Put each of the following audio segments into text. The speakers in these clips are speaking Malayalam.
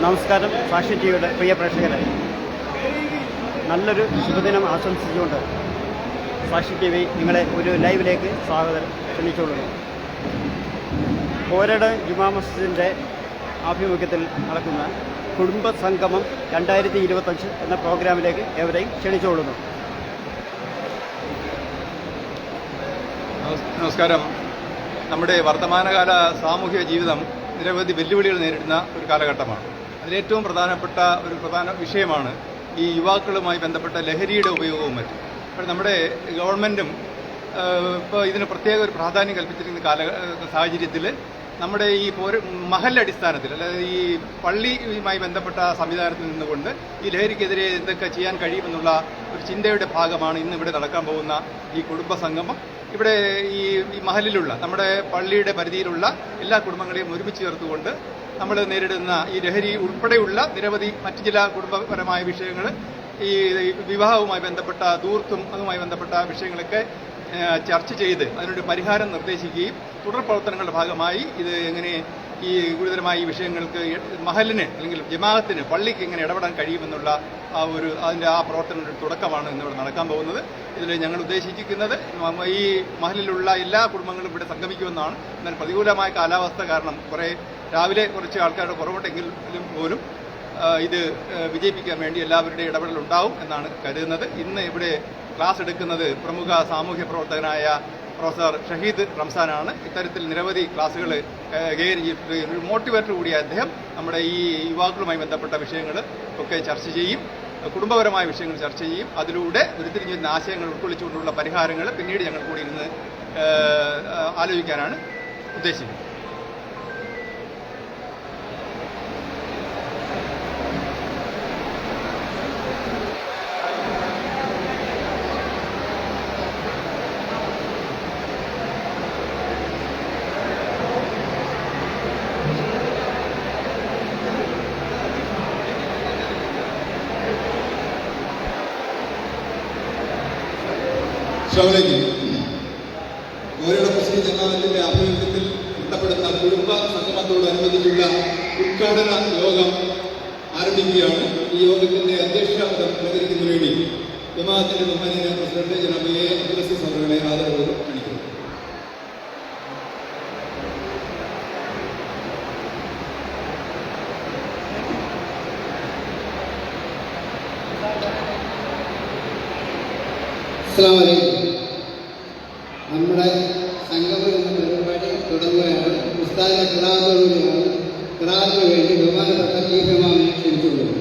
നമസ്കാരം. സാക്ഷി ടിവിയുടെ പ്രിയ പ്രേക്ഷകരെ, നല്ലൊരു ശുഭദിനം ആശംസിച്ചുകൊണ്ട് സാക്ഷി ടി വി നിങ്ങളെ ഒരു ലൈവിലേക്ക് സ്വാഗതം ക്ഷണിച്ചുകൊള്ളുന്നു. കോരട് ജുമാ മസ്ജിദിൻ്റെ ആഭിമുഖ്യത്തിൽ നടക്കുന്ന കുടുംബ സംഗമം 2025 എന്ന പ്രോഗ്രാമിലേക്ക് ഏവരെയും ക്ഷണിച്ചുകൊള്ളുന്നു. നമസ്കാരം. നമ്മുടെ വർത്തമാനകാല സാമൂഹിക ജീവിതം നിരവധി വെല്ലുവിളികൾ നേരിടുന്ന ഒരു കാലഘട്ടമാണ്. അതിലേറ്റവും പ്രധാനപ്പെട്ട ഒരു പ്രധാന വിഷയമാണ് ഈ യുവാക്കളുമായി ബന്ധപ്പെട്ട ലഹരിയുടെ ഉപയോഗവും മറ്റും. അപ്പോൾ നമ്മുടെ ഗവൺമെൻറ്റും ഇപ്പോൾ ഇതിന് പ്രത്യേക ഒരു പ്രാധാന്യം കൽപ്പിച്ചിരിക്കുന്ന സാഹചര്യത്തിൽ നമ്മുടെ ഈ മഹല്ലടിസ്ഥാനത്തിൽ, അതായത് ഈ പള്ളിയുമായി ബന്ധപ്പെട്ട സംവിധാനത്തിൽ നിന്നുകൊണ്ട് ഈ ലഹരിക്കെതിരെ എന്തൊക്കെ ചെയ്യാൻ കഴിയുമെന്നുള്ള ഒരു ചിന്തയുടെ ഭാഗമാണ് ഇന്ന് ഇവിടെ നടക്കാൻ പോകുന്ന ഈ കുടുംബ സംഗമം. ഇവിടെ ഈ മഹലിലുള്ള നമ്മുടെ പള്ളിയുടെ പരിധിയിലുള്ള എല്ലാ കുടുംബങ്ങളെയും ഒരുമിച്ച് ചേർത്തുകൊണ്ട് നമ്മൾ നേരിടുന്ന ഈ ലഹരി ഉൾപ്പെടെയുള്ള നിരവധി മറ്റു ചില കുടുംബപരമായ വിഷയങ്ങൾ, ഈ വിവാഹവുമായി ബന്ധപ്പെട്ട ധൂർത്തും അതുമായി ബന്ധപ്പെട്ട വിഷയങ്ങളൊക്കെ ചർച്ച ചെയ്ത് അതിനൊരു പരിഹാരം നിർദ്ദേശിക്കുകയും തുടർ പ്രവർത്തനങ്ങളുടെ ഭാഗമായി ഇത് എങ്ങനെ ഈ ഗുരുതരമായ ഈ വിഷയങ്ങൾക്ക് മഹലിന് അല്ലെങ്കിൽ ജമാഅത്തിന്, പള്ളിക്ക് എങ്ങനെ ഇടപെടാൻ കഴിയുമെന്നുള്ള അതിൻ്റെ പ്രവർത്തനങ്ങളുടെ തുടക്കമാണ് ഇന്നിവിടെ നടക്കാൻ പോകുന്നത്. ഇതിൽ ഞങ്ങൾ ഉദ്ദേശിച്ചിരിക്കുന്നത് ഈ മഹലിലുള്ള എല്ലാ കുടുംബങ്ങളും ഇവിടെ സംഗമിക്കുമെന്നാണ്. എന്നാൽ പ്രതികൂലമായ കാലാവസ്ഥ കാരണം രാവിലെ കുറച്ച് ആൾക്കാരുടെ കുറവുണ്ടെങ്കിലും പോലും ഇത് വിജയിപ്പിക്കാൻ വേണ്ടി എല്ലാവരുടെയും ഇടപെടൽ ഉണ്ടാവും എന്നാണ് കരുതുന്നത്. ഇന്ന് ഇവിടെ ക്ലാസ് എടുക്കുന്നത് പ്രമുഖ സാമൂഹ്യ പ്രവർത്തകനായ പ്രൊഫസർ ഷഹീദ് റംസാനാണ്. ഇത്തരത്തിൽ നിരവധി ക്ലാസ്സുകൾ ഒരു മോട്ടിവേറ്റർ കൂടിയ അദ്ദേഹം നമ്മുടെ ഈ യുവാക്കളുമായി ബന്ധപ്പെട്ട വിഷയങ്ങൾ ഒക്കെ ചർച്ച ചെയ്യും, കുടുംബപരമായ വിഷയങ്ങൾ ചർച്ച ചെയ്യും. അതിലൂടെ ഉരുത്തിരിഞ്ഞു വരുന്ന ആശയങ്ങൾ ഉൾക്കൊള്ളിച്ചുകൊണ്ടുള്ള പരിഹാരങ്ങൾ പിന്നീട് ഞങ്ങൾ കൂടി ഇരുന്ന് ആലോചിക്കാനാണ് ഉദ്ദേശിക്കുന്നത്. കോരട് മുസ്ലിം ജമാഅത്തിന്റെ ആഭിമുഖ്യത്തിൽ നടത്തപ്പെടുന്ന കുടുംബ സംഗമത്തോടനുബന്ധിച്ചുള്ള ഉദ്ഘാടന യോഗം ആരംഭിക്കുകയാണ്. ഈ യോഗത്തിന്റെ അധ്യക്ഷപദം അലങ്കരിക്കുന്നതിന് വേണ്ടി ജമാഅത്തിന്റെ ബഹുമാനീയ പ്രസിഡന്റ് ജനാബ് എ. അബ്ദുൽ അസീസ് അവരുടെ ആദരവോടും ക്ഷണിക്കുന്നു. അസ്സലാമു അലൈക്കും. നമ്മുടെ സംഗമം എന്ന പരിപാടി തുടങ്ങുകയാണ്. ഉസ്താദിന്റെ ഖിറാഅത്തോടുകൂടിയാണ്. ഖിറാഅത്തിന് വേണ്ടി ബഹുമാനപ്പെട്ട ചീഫ് ഇമാമിനെ ക്ഷണിച്ചുകൊള്ളുന്നു.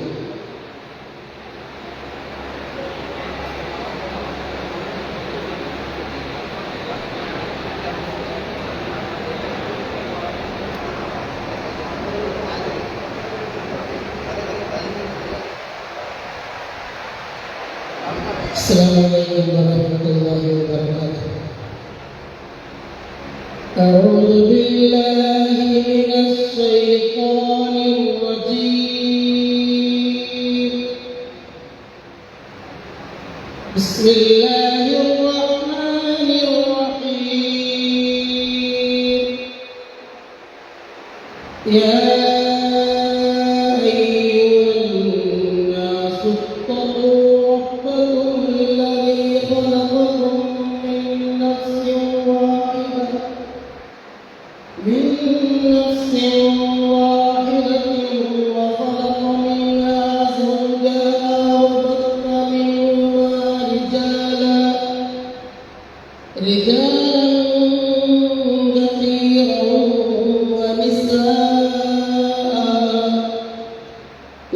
السلام عليكم ورحمة الله وبركاته. أعوذ بالله من الشيطان الرجيم. بسم الله الرحمن الرحيم. يا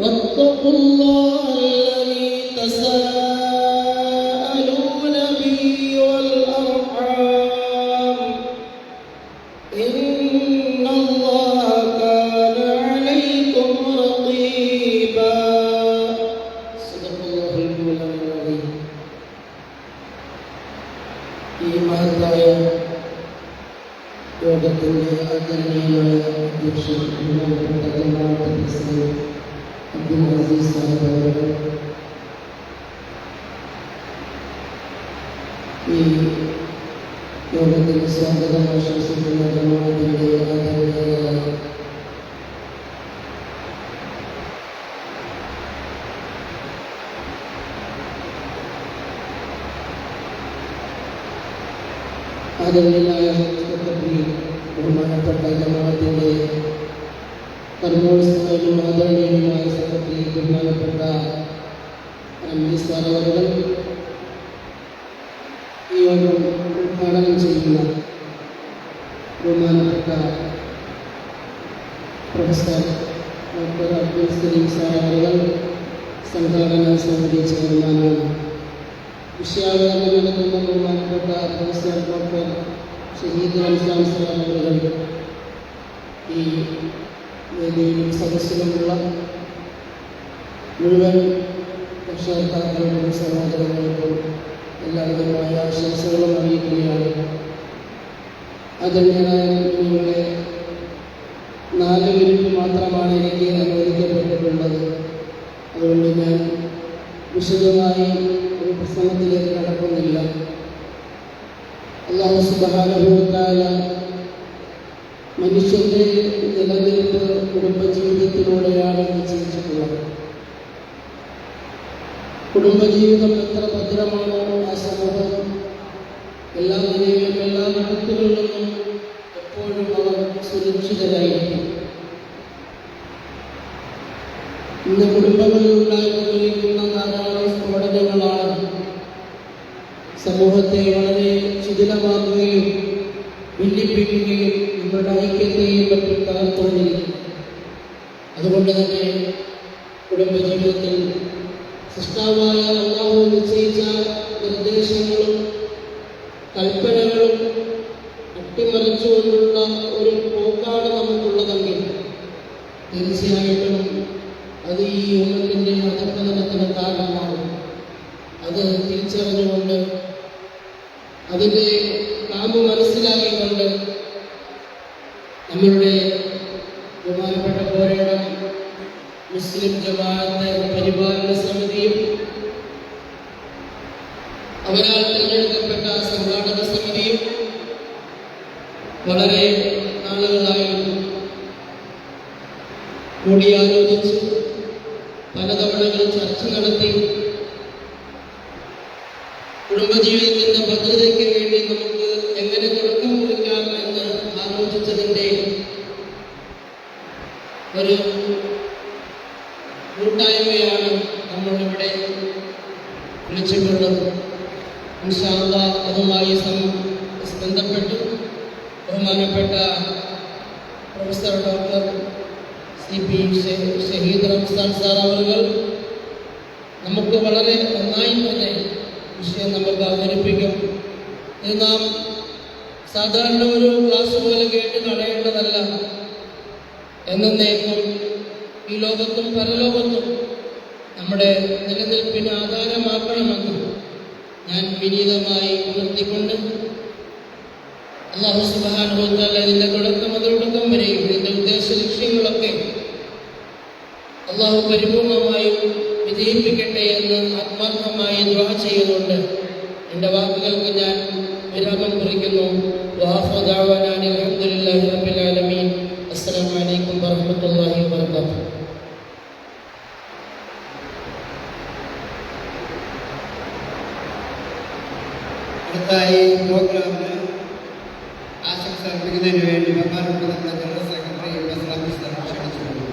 واتقوا الله الذي تساءلون به والأرحام إن الله كان عليكم رقيبا. صدق الله المولى العظيم. ഈ മഹത്തായ യോഗത്തിന്റെ ആദരണീയമായ അധ്യക്ഷൻ അബ്ദുൽ അസീസ് സാഹിബ് അവരുടെ ഈ യോഗത്തിന് സ്വാഗതം ആശംസിക്കുന്ന ജമാഅത്തിന്റെ ആദരണീയരായ ആദരണീയനായ സെക്രട്ടറി, ബഹുമാനപ്പെട്ട ജമാഅത്തിൻ്റെ കർമ്മോത്സവനും ആദരണീയനുമായ സെക്രട്ടറി, ബഹുമാനപ്പെട്ട അവർ ഈ യോഗം ഉദ്ഘാടനം ചെയ്യുന്ന ബഹുമാനപ്പെട്ട professor doctor Abdul Saleem sir അവർ സംഘാടന സമിതി ചെയർമാനാണ്. വിഷയാവതരണം നടത്തുന്ന ബഹുമാനപ്പെട്ട professor doctor Shaheed Ramzan sir അവർ ഈ വേദിയിലും സദസ്സിലുമുള്ള മുഴുവൻ രക്ഷകർത്താക്കളുടെ സഹോദരങ്ങൾക്കും എല്ലാവിധമായ ആശംസകളും അറിയിക്കുകയാണ്. ആദരണീയരായ കുഞ്ഞുങ്ങളെ 4 മിനിറ്റ് മാത്രമാണ് എനിക്ക് അനുവദിക്കപ്പെട്ടിട്ടുള്ളത്. അതുകൊണ്ട് ഞാൻ വിശദമായി ഒരു പ്രസംഗത്തിലേക്ക് കടക്കുന്നില്ല. അല്ലാഹു സുബ്ഹാനഹു വ തആല മനുഷ്യന്റെ നിലനിൽപ്പ് കുടുംബജീവിതത്തിലൂടെയാണ് നിശ്ചയിച്ചിട്ടുള്ളത്. കുടുംബജീവിതം എത്ര ഭദ്രമാണോ ആ സമൂഹം എല്ലാ നിലയിലും എല്ലാ വിപത്തുകളിൽ നിന്നും എപ്പോഴും അവർ സുരക്ഷിതരായിരിക്കും. ഇന്ന് കുടുംബങ്ങളിൽ ഉണ്ടായിക്കൊണ്ടിരിക്കുന്ന ധാരാളം സ്ഫോടനങ്ങളാണ് സമൂഹത്തെ വളരെ ശിഥിലമാക്കുകയും ഭിന്നിപ്പിക്കുകയും നമ്മുടെ ഐക്യത്തെയും മറ്റും തകർത്തുകൊണ്ടിരിക്കും. അതുകൊണ്ട് തന്നെ കുടുംബജീവിതത്തിൽ സൃഷ്ടാവായ അല്ലാഹു നിശ്ചയിച്ച നിർദ്ദേശങ്ങളും കൽപ്പനകളും അട്ടിമറിച്ചുകൊണ്ടുള്ള ഒരു പോക്കാണ് നമുക്കുള്ളതെങ്കിൽ തീർച്ചയായിട്ടും അത് ഈ ഉമ്മത്തിൻ്റെ അധഃപതനത്തിന് കാരണമാകും. അത് തിരിച്ചറിഞ്ഞുകൊണ്ട് അതിൻ്റെ കാമ്പ് മനസ്സിലാക്കിക്കൊണ്ട് നമ്മളുടെ ബഹുമാനപ്പെട്ട പോരാടം മുസ്ലിം ജമാഅത്ത് പരിപാലന സമിതിയും അവരാൽ തിരഞ്ഞെടുക്കപ്പെട്ട സംഘാടക സമിതിയും വളരെ നാളുകളായി കൂടിയാലോചിച്ച് പലതവണകൾ ചർച്ച നടത്തി കുടുംബജീവിതത്തിന്റെ ഭദ്രതയ്ക്ക് വേണ്ടി നമുക്ക് എങ്ങനെ തുടക്കം കുറിക്കാം എന്ന് ആലോചിച്ചതിൻ്റെ ഒരു കൂട്ടായ്മയാണ് നമ്മളിവിടെ വിളിച്ചിട്ടുള്ളത്. ഇൻഷാ അല്ലാഹ് അതുമായി ബന്ധപ്പെട്ട് ബഹുമാനപ്പെട്ട professor doctor CP Shaheed Ramzan sir അവർ നമുക്ക് വളരെ നന്നായി തന്നെ വിഷയം നമുക്ക് അവതരിപ്പിക്കും. ഇത് നാം സാധാരണ ഒരു ക്ലാസ് പോലെ കേട്ട് കളയേണ്ടതല്ല. എന്നേക്കും ഈ ലോകത്തും പരലോകത്തും നമ്മുടെ നിലനിൽപ്പിന് ആധാരമാക്കണമെന്ന് ഞാൻ വിനീതമായി ഉണർത്തിക്കൊണ്ട് അല്ലാഹു സുബ്ഹാനഹു വ തആല ഇതിൻ്റെ തുടക്കം മുതലൊടുക്കം വരെയും ഇതിൻ്റെ ഉദ്ദേശ ലക്ഷ്യങ്ങളൊക്കെ അല്ലാഹു പരിപൂർണമായും വിജയിപ്പിക്കട്ടെ എന്ന് ആത്മാർത്ഥമായി ദുആ ചെയ്തുകൊണ്ട് എൻ്റെ വാക്കുകൾക്ക് ഞാൻ വിരാമം കുറിക്കുന്നു. വആഖിറു ദഅവാനാ അൽഹംദുലില്ലാഹി റബ്ബിൽ ആലമീൻ. അസ്സലാമു അലൈക്കും വറഹ്മത്തുള്ളാഹി വബറകാതുഹു. അടുത്തായി പ്രോഗ്രാമിന് ആശംസ അർപ്പിക്കുന്നതിന് വേണ്ടി ബഹുമാനപ്പെട്ട നമ്മുടെ ജനറൽ സെക്രട്ടറി ക്ഷണിച്ചിട്ടുണ്ട്.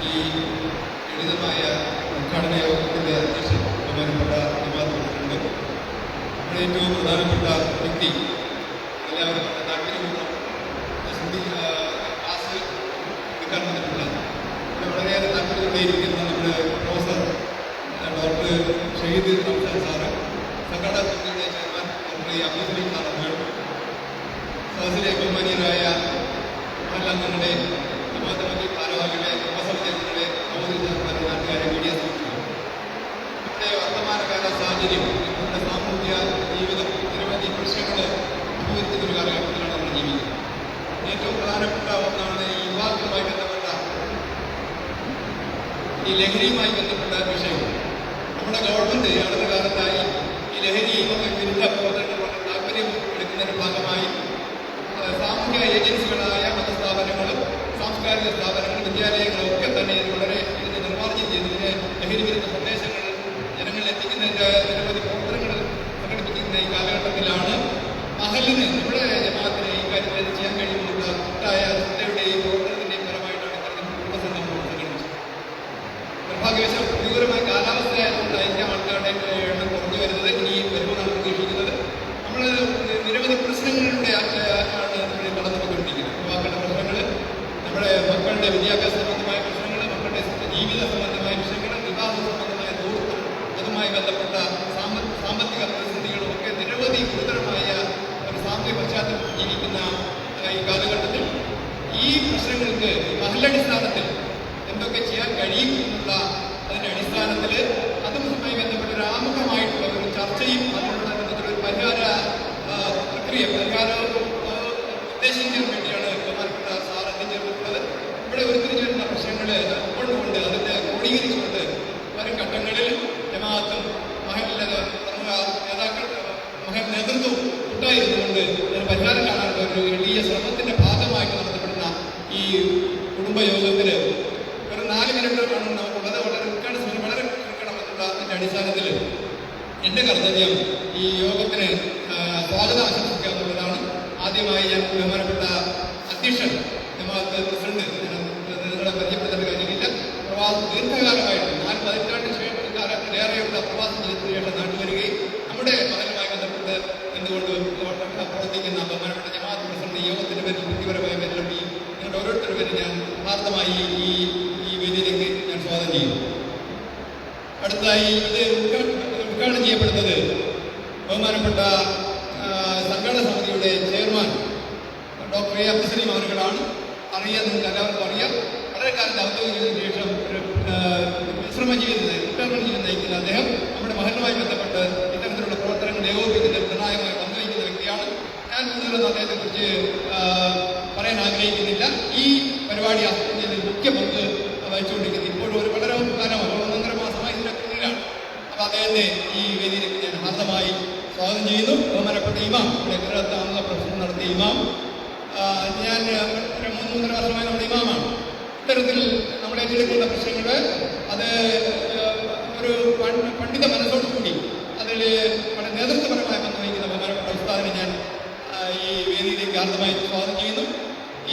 ഈ ലളിതമായ ഉദ്ഘാടന യോഗത്തിന്റെ അധ്യക്ഷൻ ബഹുമാനപ്പെട്ട ജമാഅത്ത് പ്രസിഡന്റ്, നമ്മുടെ ഏറ്റവും പ്രധാനപ്പെട്ട വ്യക്തി, എല്ലാവരും താല്പര്യമുള്ള ക്ലാസ് എടുക്കാൻ വന്നിട്ടുള്ള വളരെയേറെ താല്പര്യത്തോടെയിരിക്കുന്ന നമ്മുടെ professor doctor Shaheed Ramzan sir, സംഘാടക സമിതിയുടെ chairman doctor Abdul Saleem sir അവർ, സദസ്സിലെ ബഹുമാനീയരായ അംഗങ്ങളുടെ ജമാഅത്ത് ഭാരവാഹികളെ, ഉപസമിതികളെ, സഹോദരി നാട്ടുകാരെ, മീഡിയ സുഹൃത്തുക്കളെ, നമ്മുടെ വർത്തമാനകാല സാഹചര്യം, നമ്മുടെ സാമൂഹ്യ ജീവിതം നിരവധി പ്രശ്നങ്ങൾ അഭിമുഖീകരിക്കുന്ന ഒരു കാലഘട്ടത്തിലാണ് നമ്മൾ ജീവിക്കുന്നത്. ഏറ്റവും പ്രധാനപ്പെട്ട ഒന്നാണ് ഈ യുവാക്കളുമായി ബന്ധപ്പെട്ട ഈ ലഹരിയുമായി ബന്ധപ്പെട്ട വിഷയം. നമ്മുടെ ഗവൺമെന്റ് അടുത്ത കാലത്തായി ഈ ലഹരി വിരുദ്ധ പ്രവർത്തനങ്ങൾ താല്പര്യം എടുക്കുന്നതിന്റെ ഭാഗമായി സാമൂഹിക ഏജൻസികളായ മതസ്ഥാപനങ്ങളും സാംസ്കാരിക സ്ഥാപനങ്ങളും വിദ്യാലയങ്ങളും ഒക്കെ തന്നെ വളരെ ഇതിനെ നിർമ്മാർജ്ജനം ചെയ്തതിന് ലഹരി വിരുദ്ധ സന്ദേശങ്ങൾ പ്രശ്നങ്ങൾക്ക് മഹല്ലടിസ്ഥാനത്തിൽ എന്തൊക്കെ ചെയ്യാൻ കഴിയും എന്നുള്ള അതിന്റെ അടിസ്ഥാനത്തിൽ അതുമായി ബന്ധപ്പെട്ട ഒരു ആമുഖമായിട്ടുള്ള ഒരു ചർച്ചയും അതിനുള്ള ഒരു പരിഹാര പ്രക്രിയ പരിഹാരം ഉദ്ദേശിക്കാൻ വേണ്ടിയാണ് ബഹുമാനപ്പെട്ട സാർ എത്തിച്ചേർന്നിട്ടുള്ളത്. ഇവിടെ ഉരുത്തിരിഞ്ഞിരുന്ന പ്രശ്നങ്ങൾ ഉൾക്കൊണ്ടുകൊണ്ട് അതിന്റെ ക്രോഡീകരിച്ചുകൊണ്ട് വരും ഘട്ടങ്ങളിൽ ജമാഅത്തും നേതാക്കൾ നേതൃത്വവും കൂട്ടായിരുന്നുകൊണ്ട് ഇതിന് പരിഹാരം കാണാനുള്ള ഒരു വലിയ ശ്രമത്തിന്റെ ഭാഗമായിട്ട് നടത്തപ്പെടുന്ന ഈ കുടുംബയോഗത്തിൽ ഒരു 4 മിനിറ്റാണ് നമുക്കുള്ളത്. വളരെ വളരെ ചുരുക്കണമെന്നുള്ള അതിന്റെ അടിസ്ഥാനത്തിൽ എന്റെ കർത്തവ്യം ഈ യോഗത്തിന് സ്വാഗതം ആശംസിക്കുക എന്നുള്ളതാണ്. ആദ്യമായി ഞാൻ ബഹുമാനപ്പെട്ട അധ്യക്ഷൻ ജമാഅത്ത് പ്രസിഡന്റ് നിങ്ങളെ പരിചയപ്പെടുത്തേണ്ട കാര്യമില്ല. ദീർഘകാലമായിട്ട് 4 പതിറ്റാണ്ടിന് ശേഷത്തിലേറെയുള്ള പ്രവാസ ജീവിതത്തിന് ശേഷം നാട്ടിൽ വരികയും നമ്മുടെ മകനുമായി ബന്ധപ്പെട്ട് എന്തുകൊണ്ട് പ്രവർത്തിക്കുന്ന ബഹുമാനപ്പെട്ട ജമാഅത്ത് പ്രസിഡന്റ് യോഗത്തിന്റെ പേരിൽ വ്യക്തിപരമായ പേരിലും ഈ നിങ്ങളുടെ ഓരോരുത്തരുടെ പേരിൽ ഞാൻ യഥാർത്ഥമായി ഈ വേദിയിലേക്ക് ഞാൻ സ്വാഗതം ചെയ്യുന്നു. അടുത്തതായി ഇത് ഉദ്ഘാടനം ചെയ്യപ്പെടുന്നത് ബഹുമാനപ്പെട്ട സംഘാടന സമിതിയുടെ ചെയർമാൻ ഡോക്ടർ എ അബ്ദുസലീം അവരുകളാണ്. അറിയാൻ നിങ്ങൾക്ക് എല്ലാവർക്കും അറിയാം. വളരെ കാലത്ത് ഔദ്യോഗിക ശേഷം ഒരു വിശ്രമ ജീവിതം റിട്ടയർമെന്റ് ജീവിതം നയിക്കുന്ന അദ്ദേഹം നമ്മുടെ മഹലുമായി ബന്ധപ്പെട്ട് ഇത്തരത്തിലുള്ള പ്രവർത്തനങ്ങൾ ഏകോപിക്കുന്നതിൽ നിർണായകമായി പങ്കുവയ്ക്കുന്ന വ്യക്തിയാണ്. ഞാൻ കൂടുതലൊന്നും അദ്ദേഹത്തെക്കുറിച്ച് പറയാൻ ആഗ്രഹിക്കുന്നില്ല. ഈ പരിപാടി ആസ്വദിക്കുന്നതിൽ മുഖ്യ പങ്ക് വഹിച്ചുകൊണ്ടിരിക്കുന്നത് ഇപ്പോഴും ഒരു വളരെ കാലമാണ്, 1.5 മാസമായി ഇതിന്റെ പിന്നിലാണ്. അപ്പോൾ അദ്ദേഹത്തെ ഈ വേദിയിലേക്ക് ഞാൻ ഹാർദമായി സ്വാഗതം ചെയ്യുന്നു. ബഹുമാനപ്പെട്ട ഇമാം, ഇവിടെ കേരളത്താണെന്ന പ്രശ്നം നടത്തിയ ഇമാം, ഞാൻ 3.5 വർഷമായി നമ്മുടെ ഇമാമാണ്. ഇത്തരത്തിൽ നമ്മൾ ഏറ്റെടുക്കുന്ന പ്രശ്നങ്ങൾ അത് ഒരു പണ്ഡിത മനസ്സോടുകൂടി അതിൽ വളരെ നേതൃത്വപരമായി പങ്കുവഹിക്കുന്ന ബഹുമാനപ്പെട്ട ഉസ്താദിനെ ഞാൻ ഈ വേദിയിലേക്ക് ഹാർദമായി സ്വാഗതം ചെയ്യുന്നു.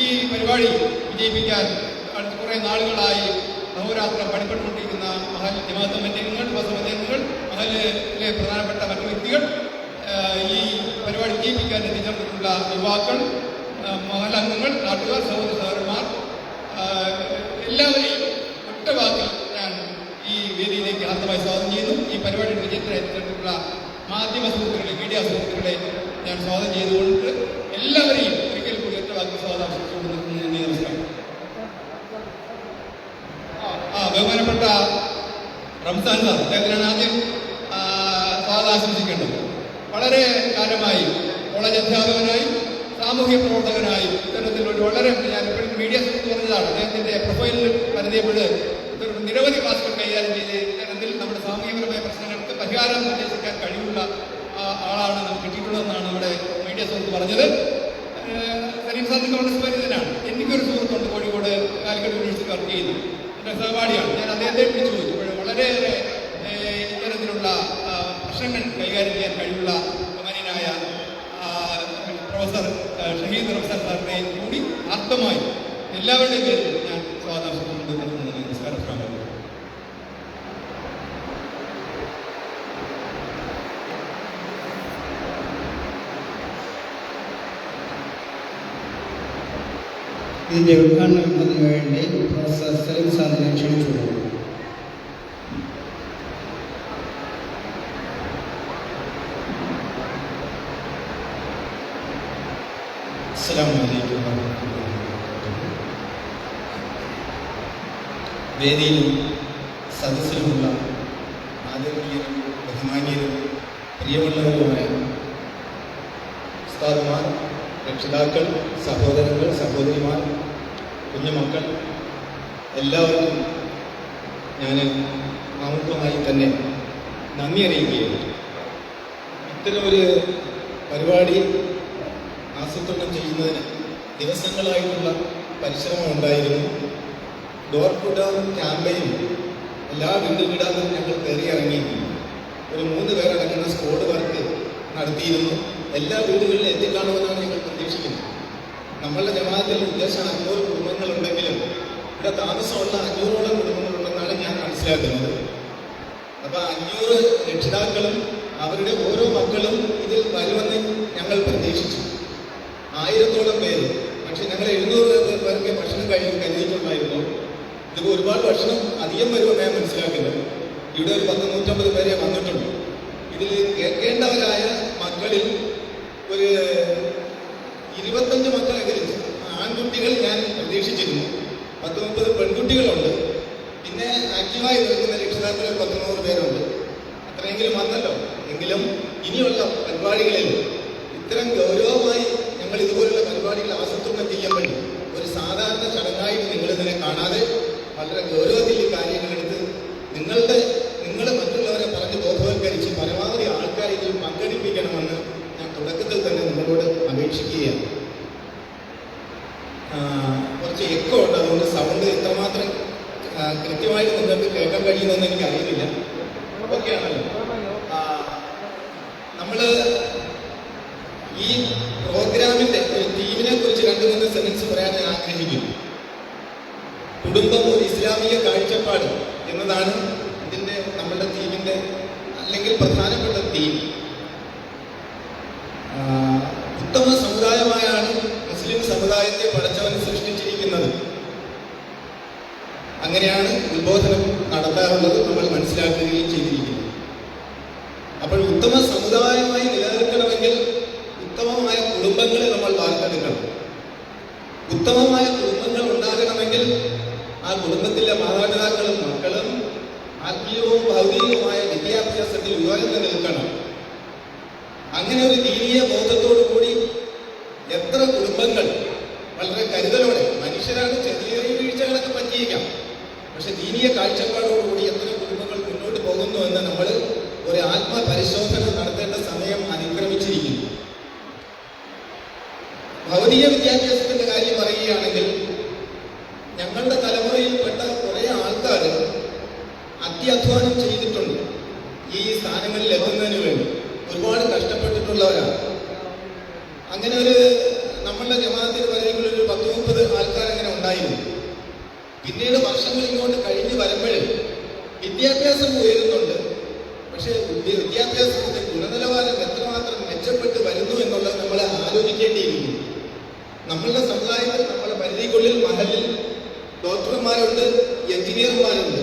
ഈ പരിപാടി വിജയിപ്പിക്കാൻ കുറേ നാളുകളായി അഹോരാത്രം പണിപ്പെട്ടുകൊണ്ടിരിക്കുന്ന മഹൽ ജമാഅത്ത് അംഗങ്ങൾ, ബസവജനങ്ങൾ, മഹലിലെ പ്രധാനപ്പെട്ട മറ്റു വ്യക്തികൾ, ഈ പരിപാടി വിജയിപ്പിക്കാൻ എത്തിച്ചേർന്നിട്ടുള്ള യുവാക്കൾ, മഹലംഗങ്ങൾ, നാട്ടുകാർ, സഹോദരന്മാർ, എല്ലാവരെയും ഒറ്റ വാക്കിൽ ഞാൻ ഈ വേദിയിലേക്ക് ഹാർദമായി സ്വാഗതം ചെയ്യുന്നു. ഈ പരിപാടിയുടെ വിജയത്തിന് എത്തിച്ചേർന്നിട്ടുള്ള മാധ്യമ സുഹൃത്തുക്കളെ, മീഡിയ സുഹൃത്തുക്കളെ ഞാൻ സ്വാഗതം ചെയ്തുകൊണ്ട് എല്ലാവരെയും ഒരിക്കൽ കൂടി ഒറ്റ വാക്കിൽ സ്വാഗതം ആശംസിച്ചുകൊണ്ട് നമസ്കാരം. ബഹുമാനപ്പെട്ട റംസാൻ സാർ, അദ്ദേഹത്തിനാണ് ആദ്യം സ്വാഗതം ആശംസിക്കേണ്ടത്. വളരെ കാലമായി കോളേജ് അധ്യാപകനായി, സാമൂഹ്യ പ്രവർത്തകനായി ഇത്തരത്തിൽ ഒരു വളരെ ഞാൻ ഇപ്പോഴും മീഡിയ സുഹൃത്ത് പറഞ്ഞതാണ്, അദ്ദേഹത്തിന്റെ പ്രൊഫൈലിൽ പരിചയപ്പെട്ട് നിരവധി ക്ലാസുകൾ കൈകാര്യം ചെയ്ത് ഇത്തരത്തിൽ നമ്മുടെ സാമൂഹികപരമായ പ്രശ്നങ്ങൾക്ക് പരിഹാരം നിർദ്ദേശിക്കാൻ കഴിവുള്ള ആളാണ് നമുക്ക് കിട്ടിയിട്ടുള്ളതെന്നാണ് നമ്മുടെ മീഡിയ സുഹൃത്ത് പറഞ്ഞത്. സലീം സാറിന് കോൺഗ്രസ് പരിചയനാണ്. എനിക്കൊരു സുഹൃത്തുണ്ട് കോഴിക്കോട് കാലിക്കറ്റ് യൂണിവേഴ്സിറ്റി വർക്ക് ചെയ്യുന്നു, എൻ്റെ സഹപാഠിയാണ്. ഞാൻ അദ്ദേഹത്തെ വിളിച്ചു ചോദിച്ചു. വളരെയേറെ ഇത്തരത്തിലുള്ള പ്രശ്നങ്ങൾ കൈകാര്യം ചെയ്യാൻ കഴിവുള്ള ബഹുമാന്യനായ പ്രൊഫസർ ഷഹീദ് റഫ്സാൻ സാറിനെയും കൂടി ആത്മമായി എല്ലാവരുടെയും പേരിൽ ഞാൻ സ്വാഗതം ആശംസിച്ചുകൊണ്ട് നമസ്കാരം. ഇതിൻ്റെ ഉദ്ഘാടനത്തിന് വേണ്ടി പ്രൊഫസർ സലീം സാറിനെ ക്ഷണിച്ചു. വേദിയിലും സദസ്സിലുമുള്ള ആദരണീയരും ബഹുമാന്യരും പ്രിയമുള്ളവരുമായ ഉസ്താദുമാർ, രക്ഷിതാക്കൾ, സഹോദരങ്ങൾ, സഹോദരിമാർ, കുഞ്ഞുമക്കൾ, എല്ലാവർക്കും ഞാൻ ആമുഖമായി തന്നെ നന്ദി അറിയിക്കുകയാണ്. ഇത്തരമൊരു പരിപാടി ആസൂത്രണം ചെയ്യുന്നതിന് ദിവസങ്ങളായിട്ടുള്ള പരിശ്രമം ഉണ്ടായിരുന്നു. ഡോർ ടു ഡോർ ക്യാമ്പയിൻ എല്ലാ വീടും ഞങ്ങൾ കയറിയിറങ്ങി ഒരു 3 പേരടങ്ങുന്ന സ്ക്വാഡ് വർക്ക് നടത്തിയിരുന്നു. എല്ലാ വീടുകളിലും എത്തിക്കാണുമെന്നാണ് ഞങ്ങൾ പ്രതീക്ഷിക്കുന്നത്. നമ്മളുടെ ജമാഅത്തിൽ ഉദ്ദേശം 500 കുടുംബങ്ങളുണ്ടെങ്കിലും ഇവിടെ താമസമുള്ള 500ഓളം കുടുംബങ്ങളുണ്ടെന്നാണ് ഞാൻ മനസ്സിലാക്കുന്നത്. അപ്പോൾ 500 രക്ഷിതാക്കളും അവരുടെ ഓരോ മക്കളും ഇതിൽ വരുമെന്ന് ഞങ്ങൾ പ്രതീക്ഷിച്ചു. 1000ഓളം പേര്, പക്ഷെ ഞങ്ങൾ 700 പേർക്ക് ഭക്ഷണം കരുതിയിട്ടുണ്ടായിരുന്നു. ഇതിപ്പോൾ ഒരുപാട് ഭക്ഷണം അധികം വരുമെന്ന് ഞാൻ മനസ്സിലാക്കുന്നത്. ഇവിടെ ഒരു 150 പേരെ വന്നിട്ടുണ്ട്. ഇതിൽ കേൾക്കേണ്ടവരായ മക്കളിൽ ഒരു 25 മക്കളെങ്കിലും ആൺകുട്ടികൾ ഞാൻ പ്രതീക്ഷിച്ചിരുന്നു. പരിപാടികളിൽ ഇത്തരം ഗൗരവമായി ഞങ്ങൾ ഇതുപോലുള്ള പരിപാടികൾ ആസൂത്രണം ചെയ്യുമ്പോൾ ഒരു സാധാരണ ചടങ്ങായിട്ട് നിങ്ങൾ ഇതിനെ കാണാതെ വളരെ ഗൗരവത്തിൽ ഈ കാര്യങ്ങളെടുത്ത് നിങ്ങൾ മറ്റുള്ളവരെ പറഞ്ഞ് ബോധവൽക്കരിച്ച് പരമാവധി ആൾക്കാരെ ഇതിൽ പങ്കെടുപ്പിക്കണമെന്ന് ഞാൻ തുടക്കത്തിൽ തന്നെ നിങ്ങളോട് അപേക്ഷിക്കുകയാണ്. കുറച്ച് എക്കോ ഉണ്ട്, അതുകൊണ്ട് സൗണ്ട് എത്രമാത്രം കൃത്യമായിട്ട് നിങ്ങൾക്ക് കേൾക്കാൻ കഴിയുമെന്ന് എനിക്ക് അറിയുന്നില്ല. ഓക്കെ ആണല്ലോ. നമ്മൾ ഈ പ്രോഗ്രാമിന്റെ ഒരു തീമിനെ കുറിച്ച് 2-3 സെന്റൻസ് പറയാൻ ഞാൻ ആഗ്രഹിക്കുന്നു. കുടുംബം ഒരു ഇസ്ലാമിക കാഴ്ചപ്പാട് എന്നതാണ് ഇതിന്റെ നമ്മളുടെ തീമിന്റെ അല്ലെങ്കിൽ പ്രധാനപ്പെട്ട തീം. ഉത്തമ സമുദായമായാണ് മുസ്ലിം സമുദായത്തെ പടച്ചവൻ സൃഷ്ടിച്ചിരിക്കുന്നത്. അങ്ങനെയാണ് ഉത്ബോധനം നടത്താറുള്ളത്, നമ്മൾ മനസ്സിലാക്കുകയും ചെയ്തിരിക്കുന്നത്. അപ്പോൾ ഉത്തമ സമുദായമായി നിലനിൽക്കണമെങ്കിൽ ഉത്തമമായ കുടുംബങ്ങളെ നമ്മൾ വാർത്തെടുക്കണം. ഉത്തമമായ കുടുംബങ്ങൾ ഉണ്ടാകണമെങ്കിൽ ആ കുടുംബത്തിലെ മാതാപിതാക്കളും മക്കളും ആത്മീയവും ഭൗതികവുമായ വിദ്യാഭ്യാസത്തിൽ ഉയർന്നു നിൽക്കണം. അങ്ങനെ ഒരു ദീനീയ ബോധത്തോടു കൂടി എത്ര കുടുംബങ്ങൾ വളരെ കരുതലോടെ, മനുഷ്യരാണ്, ചെറിയ ചെറിയ വീഴ്ചകളൊക്കെ പറ്റിയേക്കാം, പക്ഷെ ദീനീയ കാഴ്ചപ്പാടോടുകൂടി എത്ര കുടുംബങ്ങൾ മുന്നോട്ട് പോകുന്നു എന്ന് നമ്മൾ ഒരു ആത്മപരിശോധന നടത്തേണ്ട സമയം അതിക്രമിച്ചിരിക്കുന്നു. ഭൗതിക വിദ്യാഭ്യാസത്തിന്റെ കാര്യം പറയുകയാണെങ്കിൽ ഞങ്ങളുടെ തലമുറയിൽപ്പെട്ട കുറെ ആൾക്കാർ അത്യധ്വാനം ചെയ്തിട്ടുണ്ട്. ഈ സ്ഥാനങ്ങളിൽ എത്തുന്നതിന് വേണ്ടി ഒരുപാട് കഷ്ടപ്പെട്ടിട്ടുള്ളവരാണ്. അങ്ങനെ ഒരു നമ്മളുടെ ജമാഅത്തിൽ പറയുമ്പോൾ ഒരു 10-30 ആൾക്കാർ അങ്ങനെ ഉണ്ടായിരുന്നു. പിന്നീട് വർഷങ്ങൾ ഇങ്ങോട്ട് കഴിഞ്ഞ് വരുമ്പോൾ വിദ്യാഭ്യാസം ഉയരുന്നുണ്ട്, പക്ഷേ വിദ്യാഭ്യാസത്തിന്റെ ഗുണനിലവാരം എത്രമാത്രം മെച്ചപ്പെട്ട് വരുന്നു എന്നുള്ളത് നമ്മൾ ആലോചിക്കേണ്ടിയിരിക്കുന്നു. നമ്മളുടെ സമുദായത്തിൽ നമ്മുടെ പരിധിക്കുള്ളിൽ മഹലിൽ ഡോക്ടർമാരുണ്ട്, എഞ്ചിനീയർമാരുണ്ട്,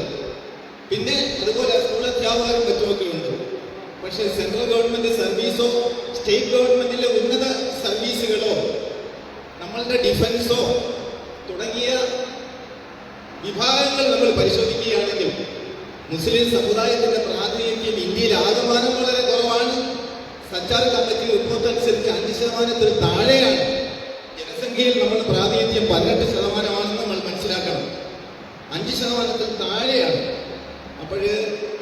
പിന്നെ അതുപോലെ സ്കൂൾ അധ്യാപകരും മറ്റുമൊക്കെ ഉണ്ട്. പക്ഷെ സെൻട്രൽ ഗവൺമെന്റ് സർവീസോ സ്റ്റേറ്റ് ഗവൺമെന്റിലെ ഉന്നത സർവീസുകളോ നമ്മളുടെ ഡിഫൻസോ തുടങ്ങിയ വിഭാഗങ്ങൾ നമ്മൾ പരിശോധിക്കുകയാണെങ്കിൽ മുസ്ലിം സമുദായത്തിന്റെ പ്രാതിനിധ്യം ഇന്ത്യയിൽ ആകമാനം വളരെ കുറവാണ്. സച്ചാർ കമ്മിറ്റി റിപ്പോർട്ട് അനുസരിച്ച് 5% താഴെയാണ്. ജനസംഖ്യയിൽ നമ്മുടെ പ്രാതിനിധ്യം 18% നമ്മൾ മനസ്സിലാക്കണം. 5% താഴെയാണ്. അപ്പോൾ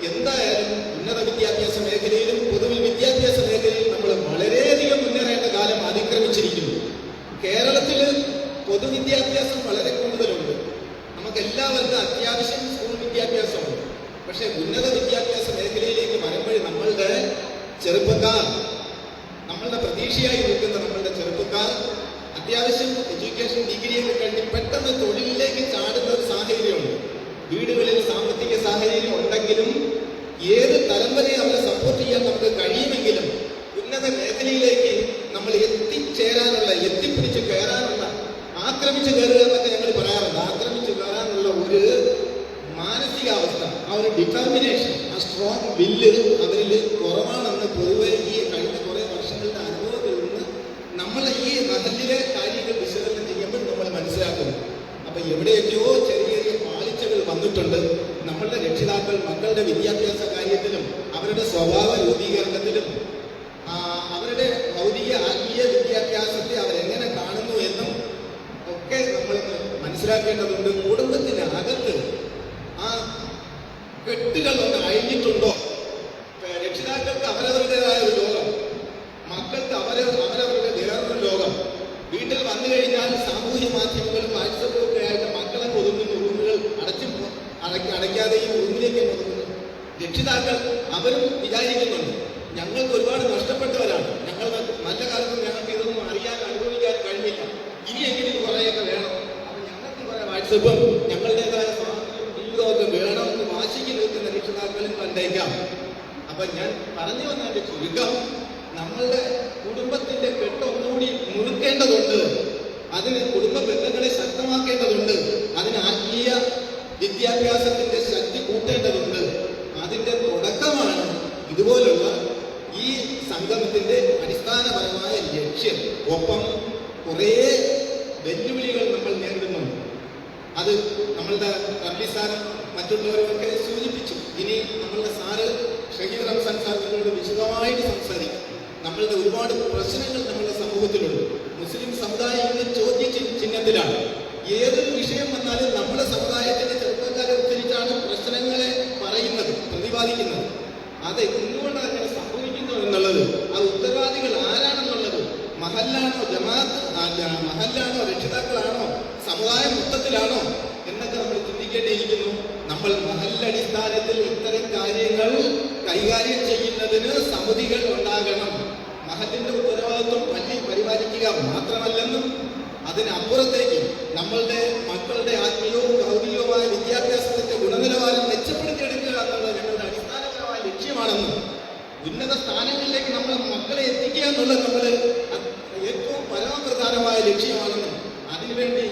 എന്തായാലും ഉന്നത വിദ്യാഭ്യാസ മേഖലയിലും പൊതുവിൽ വിദ്യാഭ്യാസ മേഖലയിൽ നമ്മൾ വളരെയധികം മുന്നേറേണ്ട കാലം അതിക്രമിച്ചിരിക്കുന്നു. കേരളത്തിൽ പൊതുവിദ്യാഭ്യാസം വളരെ കൂടുതലുണ്ട്. നമുക്ക് എല്ലാവർക്കും അത്യാവശ്യം സ്കൂൾ വിദ്യാഭ്യാസമുണ്ട്. പക്ഷെ ഉന്നത വിദ്യാഭ്യാസ മേഖലയിലേക്ക് വരുമ്പോൾ നമ്മളുടെ ചെറുപ്പക്കാർ, നമ്മളുടെ പ്രതീക്ഷയായി നിൽക്കുന്ന നമ്മളുടെ ചെറുപ്പക്കാർ അത്യാവശ്യം എഡ്യൂക്കേഷൻ ഡിഗ്രിയൊക്കെ കഴിഞ്ഞ് പെട്ടെന്ന് തൊഴിലിലേക്ക് ചാടുന്ന ഒരു സാഹചര്യമുണ്ട്. വീടുകളിൽ സാമ്പത്തിക സാഹചര്യം ഉണ്ടെങ്കിലും ഏത് തലം വരെ അവരെ സപ്പോർട്ട് ചെയ്യാൻ നമുക്ക് കഴിയുമെങ്കിലും ഉന്നത മേഖലയിലേക്ക് നമ്മൾ എത്തിപ്പിടിച്ച് കയറാനുള്ള, ആക്രമിച്ച് കയറുക എന്നൊക്കെ ഞങ്ങൾ പറയാറുണ്ട്. ആക്രമിച്ച് കയറാനുള്ള ഒരു മാനസികാവസ്ഥ, ആ ഒരു ഡിറ്റർമിനേഷൻ, ആ സ്ട്രോങ് വില്ല് അവരിൽ കുറവാണെന്ന് പൊതുവെ ഈ കഴിഞ്ഞ കുറെ വർഷങ്ങളുടെ അനുഭവത്തിൽ നിന്ന് നമ്മൾ ഈ മഹലിലെ കാര്യങ്ങൾ വിശകലനം ചെയ്യുമ്പോൾ നമ്മൾ മനസ്സിലാക്കുന്നു. അപ്പൊ എവിടെയൊക്കെയോ ചെറിയ ചെറിയ പാളിച്ചകൾ വന്നിട്ടുണ്ട്. നമ്മളുടെ രക്ഷിതാക്കൾ മക്കളുടെ വിദ്യാഭ്യാസ കാര്യത്തിലും അവരുടെ സ്വഭാവ രൂപീകരണത്തിലും അവരുടെ ഭൗതിക ആത്മീയ വിദ്യാഭ്യാസത്തെ അവരെങ്ങനെ കാണുന്നു എന്നും ഒക്കെ നമ്മൾ മനസ്സിലാക്കേണ്ടതുണ്ട്. കുടുംബത്തിനകത്ത് ആ കെട്ടുകൾ ഒന്ന് അഴിഞ്ഞിട്ടുണ്ടോ? രക്ഷിതാക്കൾക്ക് അവരവരുടേതായ ഒരു ലോകം, മക്കൾക്ക് അവരവരുടെ വേറൊരു ലോകം. വീട്ടിൽ വന്നു കഴിഞ്ഞാൽ സാമൂഹ്യ മാധ്യമങ്ങളും വാട്സപ്പും ഒക്കെ ആയിട്ട് മക്കളെ ഒതുങ്ങുന്ന റൂമുകൾ അടയ്ക്കാതെയും റൂമിലേക്ക് ഒതുങ്ങുന്നു. രക്ഷിതാക്കൾ അവരും വിചാരിക്കുന്നുണ്ട് ഞങ്ങൾക്ക് ഒരുപാട് നഷ്ടപ്പെട്ടവരാണ്, ഞങ്ങൾ നല്ല കാലത്ത് ഞങ്ങൾക്ക് ഇതൊന്നും അറിയാൻ അനുഭവിക്കാൻ കഴിഞ്ഞില്ല, ഇനിയെങ്കിലും കുറേയൊക്കെ വേണം, അപ്പൊ ഞങ്ങൾക്ക് കുറെ വാട്സപ്പും ഞങ്ങളുടേതായ ജീവിതമൊക്കെ വേണമെന്ന് വാശിക്ക് നിൽക്കുന്ന രക്ഷിതാക്കളും കണ്ടേക്കാം. അപ്പൊ ഞാൻ പറഞ്ഞു വന്നതിന്റെ ചുരുക്കം, നമ്മളുടെ കുടുംബത്തിന്റെ കെട്ടൊന്നുകൂടി മുറുക്കേണ്ടതുണ്ട്. അതിന് കുടുംബ ബന്ധങ്ങളെ ശക്തമാക്കേണ്ടതുണ്ട്. അതിന് ആത്മീയ വിദ്യാഭ്യാസത്തിന്റെ ശക്തി കൂട്ടേണ്ടതുണ്ട്. അതിന്റെ തുടക്കമാണ് ഇതുപോലുള്ള ഈ സംഗമത്തിന്റെ അടിസ്ഥാനപരമായ ലക്ഷ്യം. ഒപ്പം കുറേ വെല്ലുവിളികൾ നമ്മൾ നേരിടുന്നുണ്ട്. അത് നമ്മളുടെ കർലിസാറും മറ്റുള്ളവരുമൊക്കെ സൂചിപ്പിച്ചു. ഇനി നമ്മളുടെ സാറ് ഷഹീദ് റംസാൻ സാറിനോട് വിശദമായിട്ട് സംസാരിക്കും. നമ്മളുടെ ഒരുപാട് പ്രശ്നങ്ങൾ നമ്മുടെ സമൂഹത്തിലുണ്ട്. മുസ്ലിം സമുദായം ഇന്ന് ചോദ്യ ചിഹ്നത്തിലാണ്. ഏതൊരു വിഷയം വന്നാലും നമ്മുടെ സമുദായത്തിന്റെ ചെറുപ്പക്കാരെ ഉദ്ധരിച്ചാണ് പ്രശ്നങ്ങളെ പറയുന്നത്, പ്രതിപാദിക്കുന്നത്. അത് എന്തുകൊണ്ട് അങ്ങനെ സംഭവിക്കുന്നു എന്നുള്ളത്, അത് ഉത്തരവാദികൾ ആരാണെന്നുള്ളത്, മഹല്ലാണോ മഹല്ലാണോ രക്ഷിതാക്കളാണോ സമുദായം മൊത്തത്തിലാണോ എന്നൊക്കെ നമ്മൾ ചിന്തിക്കേണ്ടിയിരിക്കുന്നു. നമ്മൾ മഹല്ലടിസ്ഥാനത്തിൽ ഇത്തരം കാര്യങ്ങൾ കൈകാര്യം ചെയ്യുന്നതിന് സമിതികൾ ഉണ്ടാകണം. മഹല്ലിന്റെ ഉത്തരവാദിത്വം പള്ളി പരിപാലിക്കുക മാത്രമല്ലെന്നും അതിനപ്പുറത്തേക്ക് നമ്മളുടെ മക്കളുടെ ആത്മീയവും ഭൗതികവുമായ വിദ്യാഭ്യാസത്തിന്റെ ഗുണനിലവാരം മെച്ചപ്പെടുത്തിയെടുക്കുക എന്നുള്ളത് ഞങ്ങളുടെ അടിസ്ഥാനപരമായ ലക്ഷ്യമാണെന്നും ഉന്നത സ്ഥാനങ്ങളിലേക്ക് നമ്മളെ മക്കളെ എത്തിക്കുക എന്നുള്ളത് നമ്മുടെ ഏറ്റവും പരമപ്രധാനമായ ലക്ഷ്യമാണെന്നും അതിനുവേണ്ടി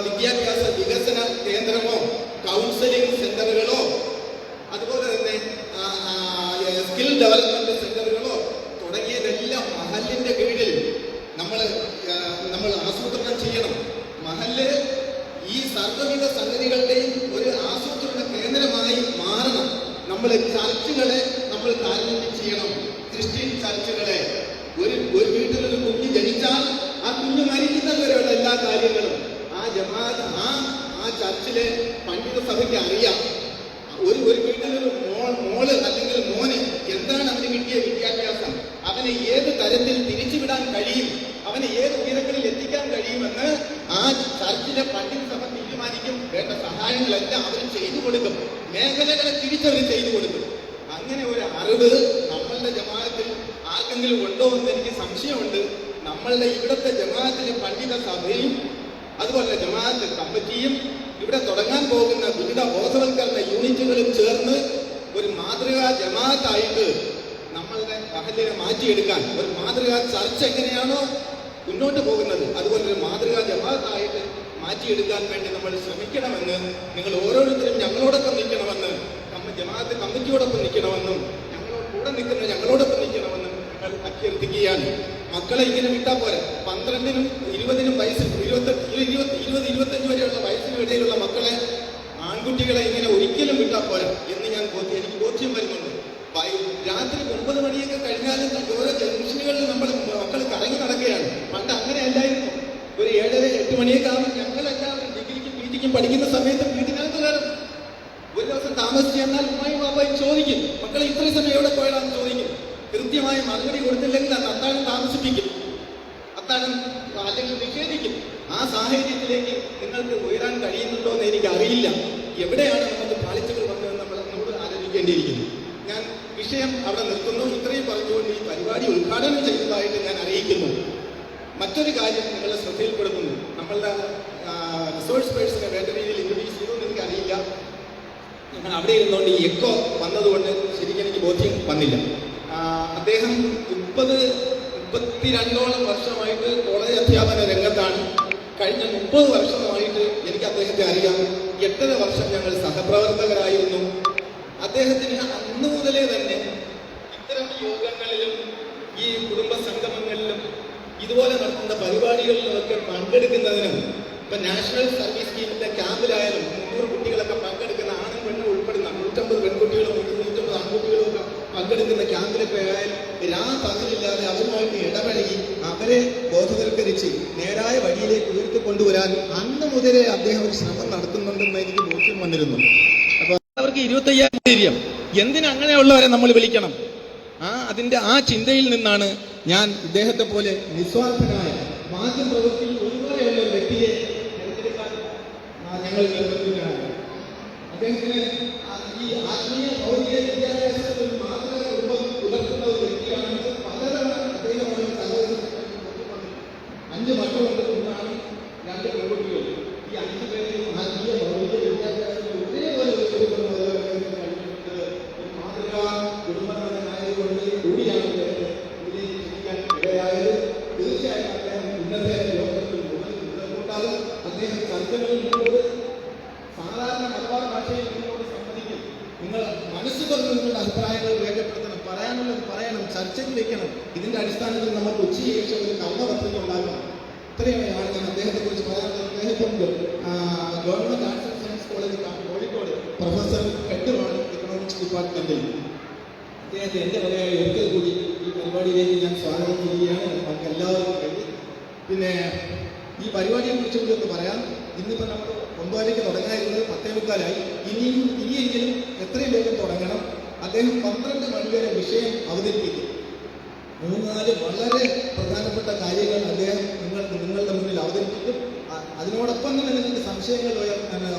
വിദ്യാഭ്യാസ വികസന കേന്ദ്രമോ കൗൺസിലിംഗ് സെന്ററുകളോ അതുപോലെ തന്നെ സ്കിൽ ഡെവലപ്മെന്റ് സെന്ററുകളോ തുടങ്ങിയതെല്ലാം മഹല്ലിന്റെ കീഴിൽ നമ്മൾ ആസൂത്രണം ചെയ്യണം. മഹല്ല് ഈ സർവ്വവിധ സംഗതികളുടെയും ഒരു ആസൂത്രണ കേന്ദ്രമായി മാറണം. നമ്മൾ ചർച്ചുകളെ നമ്മൾ താരതമ്യം ചെയ്യണം. ക്രിസ്ത്യൻ ചർച്ചുകളെ ഒരു വീട്ടിലൊരു കുഞ്ഞ് ജനിച്ചാൽ ആ കുഞ്ഞ് മരിക്കുന്നവരെയുള്ള എല്ലാ കാര്യങ്ങളും ആ ജമാഅത്ത് ആ ചർച്ചിലെ പണ്ഡിത സഭയ്ക്ക് അറിയാം. ഒരു വീട്ടിലൊരു മോള് അല്ലെങ്കിൽ മോന് എന്താണ് അവന് കിട്ടിയ വിദ്യാഭ്യാസം, അവനെ ഏത് തരത്തിൽ തിരിച്ചുവിടാൻ കഴിയും, അവനെ ഏത് ഉയരങ്ങളിൽ എത്തിക്കാൻ കഴിയുമെന്ന് ആ ചർച്ചിലെ പണ്ഡിത സഭ തീരുമാനിക്കും. വേണ്ട സഹായങ്ങളെല്ലാം അവർ ചെയ്തു കൊടുക്കും. മേഖലകളെ തിരിച്ചവർ ചെയ്തു കൊടുക്കും. അങ്ങനെ ഒരു അറിവ് നമ്മളുടെ ജമാഅത്തിൽ ആർക്കെങ്കിലും ഉണ്ടോ എന്ന് എനിക്ക് സംശയമുണ്ട്. നമ്മളുടെ ഇവിടുത്തെ ജമാഅത്തിലെ പണ്ഡിത സഭയും അതുപോലെ ജമാഅത്ത് കമ്മിറ്റിയും ഇവിടെ തുടങ്ങാൻ പോകുന്ന വിവിധ ബോധവൽക്കരണ യൂണിറ്റുകളും ചേർന്ന് ഒരു മാതൃകാ ജമാഅത്തായിട്ട് നമ്മളുടെ മഹല്ലിനെ മാറ്റിയെടുക്കാൻ, ഒരു മാതൃകാ ചർച്ച എങ്ങനെയാണോ മുന്നോട്ട് പോകുന്നത് അതുപോലെ ഒരു മാതൃകാ ജമാഅത്തായിട്ട് മാറ്റിയെടുക്കാൻ വേണ്ടി നമ്മൾ ശ്രമിക്കണമെന്ന്, നിങ്ങൾ ഓരോരുത്തരും ഞങ്ങളോടൊപ്പം നിൽക്കണമെന്ന്, ജമാഅത്ത് കമ്മിറ്റിയോടൊപ്പം നിൽക്കണമെന്നും ഞങ്ങളോടൊപ്പം നിൽക്കണമെന്നും ഞങ്ങൾ അഭ്യർത്ഥിക്കുകയാണ്. മക്കളെ ഇങ്ങനെ വിട്ടാൽ പോരെ. 12-നും 20-നും വയസ്സിൽ 20-25 വരെയുള്ള വയസ്സിനും ഇടയിലുള്ള മക്കളെ, ആൺകുട്ടികളെ ഇങ്ങനെ ഒരിക്കലും വിട്ടാൽ പോരാ എന്ന് എനിക്ക് ബോധ്യം വരുന്നുണ്ട്. രാത്രി 9 മണിയൊക്കെ കഴിഞ്ഞാലും ഓരോ ജംഗ്ഷനുകളിൽ നമ്മൾ മക്കൾ കറങ്ങി നടക്കുകയാണ്. പണ്ട് അങ്ങനെ അല്ലായിരുന്നു. ഒരു 7-8 മണിയൊക്കെ ആകുമ്പോൾ ഞങ്ങളെല്ലാവരും ഡിഗ്രിക്കും PGക്കും പഠിക്കുന്ന സമയത്ത് വീട്ടിനകത്ത് കയറും. ഒരു ദിവസം താമസിച്ച് ചെന്നാൽ ഉമ്മായും ബാബായും ചോദിക്കും, മക്കളെ ഇത്രയും സമയം എവിടെ പോയതാണെന്ന് ചോദിക്കും. കൃത്യമായി മറുപടി കൊടുത്തില്ലെങ്കിൽ അത് അത്താഴം താമസിപ്പിക്കും, അത്താഴം അല്ലെങ്കിൽ നിഷേധിക്കും. ആ സാഹചര്യത്തിലേക്ക് നിങ്ങൾക്ക് ഉയരാൻ കഴിയുന്നുണ്ടോ എന്ന് എനിക്ക് അറിയില്ല. എവിടെയാണ് നമുക്ക് പാളിച്ചകൾ വന്നതെന്ന് നമ്മൾ ആലോചിക്കേണ്ടിയിരിക്കുന്നു. ഞാൻ വിഷയം അവിടെ നിർത്തുന്നു. ഇത്രയും പറഞ്ഞുകൊണ്ട് ഈ പരിപാടി ഉദ്ഘാടനം ചെയ്തതായിട്ട് ഞാൻ അറിയിക്കുന്നു. മറ്റൊരു കാര്യം നിങ്ങളുടെ ശ്രദ്ധയിൽപ്പെടുത്തുന്നു. നമ്മളുടെ റിസോഴ്സ് പേഴ്സണെ വേണ്ട രീതിയിൽ ഇൻട്രൊഡ്യൂസ് ചെയ്തു എന്ന് എനിക്കറിയില്ല. ഞങ്ങൾ അവിടെ ഇരുന്നുകൊണ്ട് ഈ എക്കോ വന്നതുകൊണ്ട് ശരിക്കും എനിക്ക് ബോധ്യം വന്നില്ല. അദ്ദേഹം 32ഓളം വർഷമായിട്ട് കോളേജ് അധ്യാപന രംഗത്താണ്. കഴിഞ്ഞ 30 വർഷമായിട്ട് എനിക്ക് അദ്ദേഹത്തെ അറിയാം. 8.5 വർഷം ഞങ്ങൾ സഹപ്രവർത്തകരായിരുന്നു. അദ്ദേഹത്തിന് അന്നു മുതലേ തന്നെ ഇത്തരം യോഗങ്ങളിലും ഈ കുടുംബ സംഗമങ്ങളിലും ഇതുപോലെ നടത്തുന്ന പരിപാടികളിലുമൊക്കെ പങ്കെടുക്കുന്നതിനും, ഇപ്പൊ നാഷണൽ സർവീസ് സ്കീമിന്റെ ക്യാമ്പിലായാലും 300 കുട്ടികളൊക്കെ പങ്കെടുക്കുന്ന, ആണും പെണ്ണും ഉൾപ്പെടുന്ന 150 പെൺകുട്ടികളും 150 ആൺകുട്ടികളും ഒക്കെ പങ്കെടുക്കുന്ന ക്യാമ്പിലൊക്കെ ആയാലും പകലില്ലാതെ അവരുമായിട്ട് ഇടപഴകി അവരെ ബോധവൽക്കരിച്ച് നേരായ വഴിയിലേക്ക് ഉയർത്തിക്കൊണ്ടുവരാൻ അന്ന് മുതലേ അദ്ദേഹം ഒരു ശ്രമം നടത്തുന്നുണ്ടെന്ന് എനിക്ക് ബോധ്യം വന്നിരുന്നു. അപ്പൊ അവർക്ക് 25,000 എന്തിനങ്ങനെയുള്ളവരെ നമ്മൾ വിളിക്കണം? അതിന്റെ ആ ചിന്തയിൽ നിന്നാണ് ഞാൻ ഇദ്ദേഹത്തെ പോലെ നിസ്വാർത്ഥനായ മാധ്യമ പ്രവൃത്തിയിൽ ഒരുപോലെയുള്ള ഒരു വ്യക്തിയെ തിരഞ്ഞെടുക്കാൻ ഞങ്ങൾ നിർബന്ധിതരാണ്. അദ്ദേഹത്തിന് ഈ ആത്മീയ ഭൗതിക വിദ്യാഭ്യാസത്തിൽ ഒരു മാതൃക പുലർത്തുന്ന ഒരു വ്യക്തിയാണെങ്കിൽ പലതവണ അദ്ദേഹമാണ് സഹോദരൻ 5 മക്കളുണ്ട്, 1 ആണ്, 2 പെൺകുട്ടികൾ. ഈ 5 പേരെയും ആത്മീയ ഭൗതിക വിദ്യാഭ്യാസത്തിൽ ഒരേപോലെ ഒരു മാതൃകാ കുടുംബനായതുകൊണ്ട് കൂടിയാണ് ഇതിലേക്ക് ചിന്തിക്കാൻ ഇടയായത്. തീർച്ചയായും അദ്ദേഹം ഇന്നത്തെ ലോകത്തിൽ കൂട്ടാതെ അദ്ദേഹം ചർച്ചകളിൽ നിന്നോട് സാധാരണ മലബാർ ഭാഷയിൽ നിങ്ങളോട് സമ്മതിക്കും. നിങ്ങൾ മനസ്സ് തുറന്ന് നിങ്ങളുടെ അഭിപ്രായങ്ങൾ രേഖപ്പെടുത്തണം, പറയാനുള്ളത് പറയണം, ചർച്ചയ്ക്ക് വെക്കണം. ഇതിന്റെ അടിസ്ഥാനത്തിൽ നമുക്ക് ഉച്ചശേഷം ഒരു കർമ്മപദ്ധതി ഉണ്ടാകണം. ഇത്രയുമാണ് ഞാൻ അദ്ദേഹത്തെ കുറിച്ച് പറയാനുള്ളത്. അദ്ദേഹം government arts and science college Kozhikode professor ഹെഡുമാണ് എക്കണോമിക്സ് ഡിപ്പാർട്ട്മെന്റിൽ. അദ്ദേഹത്തെ എന്റെ വകയായി ഒരിക്കൽ കൂടി ഈ പരിപാടിയിലേക്ക് ഞാൻ സ്വാഗതം ചെയ്യുകയാണ്. നമുക്ക് എല്ലാവർക്കും വേണ്ടി. പിന്നെ ഈ പരിപാടിയെ കുറിച്ച് കൂടി ഒന്ന് പറയാം. ഇന്നിപ്പോൾ നമ്മൾ 9:00 തുടങ്ങാതിരുന്നത് 10:45. ഇനിയെങ്കിലും എത്രയും വേഗം തുടങ്ങണം. അദ്ദേഹം 12 മണി വരെ വിഷയം അവതരിപ്പിക്കും. 3-4 വളരെ പ്രധാനപ്പെട്ട കാര്യങ്ങൾ അദ്ദേഹം നിങ്ങളുടെ മുന്നിൽ അവതരിപ്പിക്കും. അതിനോടൊപ്പം തന്നെ നിങ്ങൾക്ക് സംശയങ്ങൾ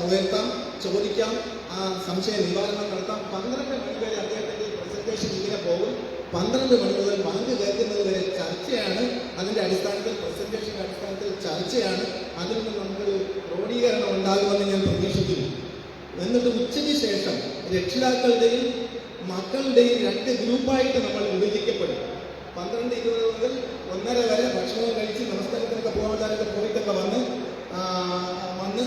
ഉയർത്താം, ചോദിക്കാം, ആ സംശയ നിവാരണം നടത്താം. 12 മണി വരെ അദ്ദേഹത്തിൻ്റെ ഈ പ്രസന്റേഷൻ ഇങ്ങനെ പോകും. 12 മണി മുതൽ ബാങ്ക് കേൾക്കുന്നത് വരെ ചർച്ചയാണ്. അതിൻ്റെ അടിസ്ഥാനത്തിൽ പ്രസന്റേഷൻ്റെ അടിസ്ഥാനത്തിൽ ചർച്ചയാണ്. അതിൽ നിന്ന് നമുക്കൊരു ക്രോഡീകരണം ഉണ്ടാകുമെന്ന് ഞാൻ പ്രതീക്ഷിക്കുന്നു. എന്നിട്ട് ഉച്ചയ്ക്ക് ശേഷം രക്ഷിതാക്കളുടെയും മക്കളുടെയും 2 ഗ്രൂപ്പായിട്ട് നമ്മൾ വിഭജിക്കപ്പെടും. 12:20 മുതൽ 1:30 വരെ ഭക്ഷണം കഴിച്ച് നമസ്കാരത്തിനൊക്കെ പോകാനൊക്കെ പോയിട്ടൊക്കെ വന്ന്